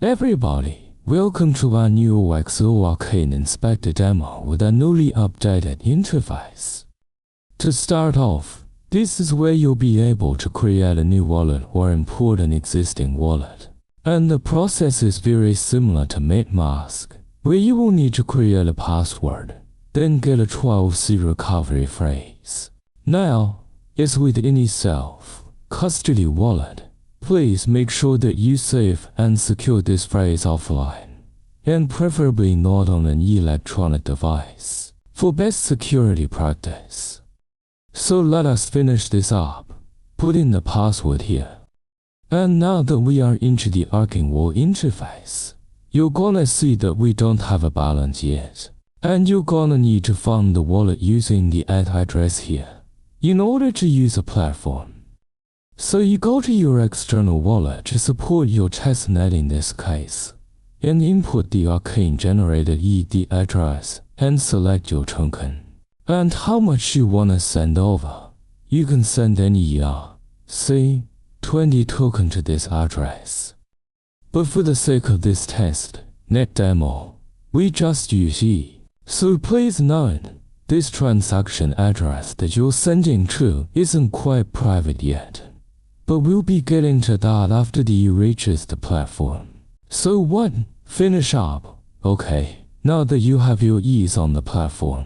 Everybody, welcome to our new OXO Arcane Inspector demo with a newly updated interface. To start off, this is where you'll be able to create a new wallet or import an existing wallet. And the process is very similar to MetaMask, where you will need to create a password, then get a 12-C recovery phrase. Now, as with any self-custody wallet, please make sure that you save and secure this phrase offline, and preferably not on an electronic device, for best security practice. So let us finish this up. Put in the password here. And now that we are into the Arcane Wallet interface, you're gonna see that we don't have a balance yet, and you're gonna need to fund the wallet using the address here in order to use a platform. So you go to your external wallet to support your testnet in this case, and input the Arcane generated ED address and select your token, and how much you wanna send over. You can send any ERC 20 token to this address. But for the sake of this testnet demo, we just use E. So please note, this transaction address that you're sending to isn't quite private yet. But we'll be getting to that after the E reaches the platform. So what? Finish up. Okay, now that you have your E's on the platform,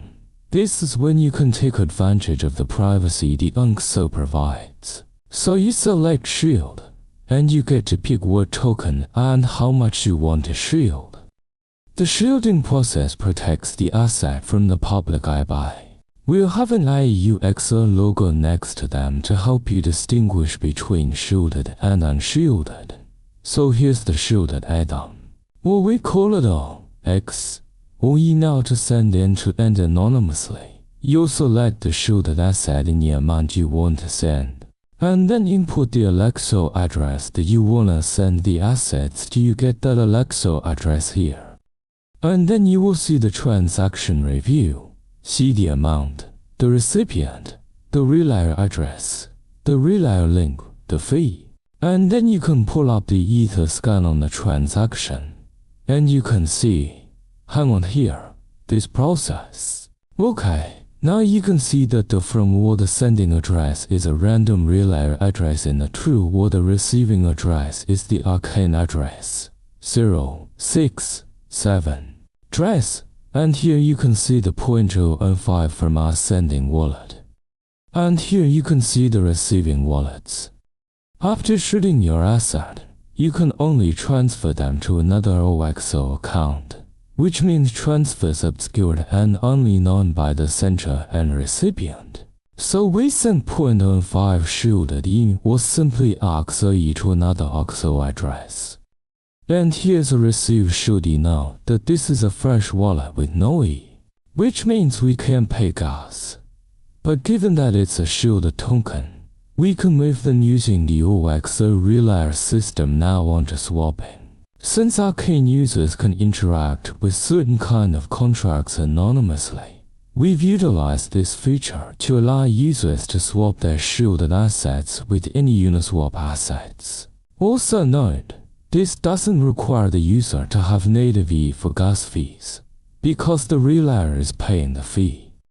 this is when you can take advantage of the privacy the OXO provides. So you select Shield, and you get to pick what token and how much you want to shield. The shielding process protects the asset from the public eye. We'll have an OXO logo next to them to help you distinguish between shielded and unshielded. So here's the shielded add-on. Or we call it OX or E now to send end to end anonymously. You'll select the shielded asset in the amount you want to send, and then input the OXO address that you wanna send the assets to. You get that OXO address here. And then you will see the transaction review. See the amount, the recipient, the relayer address, the relayer link, the fee. And then you can pull up the Ether scan on the transaction. And you can see, hang on here, this process. Okay, now you can see that the from or the sending address is a random relayer address and the true or the receiving address is the Arcane address, 067 address. And here you can see the 0.005 from our sending wallet. And here you can see the receiving wallets. After shooting your asset, you can only transfer them to another OXO account, which means transfers obscured and only known by the sender and recipient. So we send 0.05 shielded E or simply OXO E to another OXO address. And here's a receive should you know that this is a fresh wallet with no E, which means we can pay gas. But given that it's a shielded token, we can move them using the OXO relayer system now onto swapping. Since Arcane users can interact with certain kind of contracts anonymously, we've utilized this feature to allow users to swap their shielded assets with any Uniswap assets. Also note, this doesn't require the user to have native E for gas fees, because the relayer is paying the fee.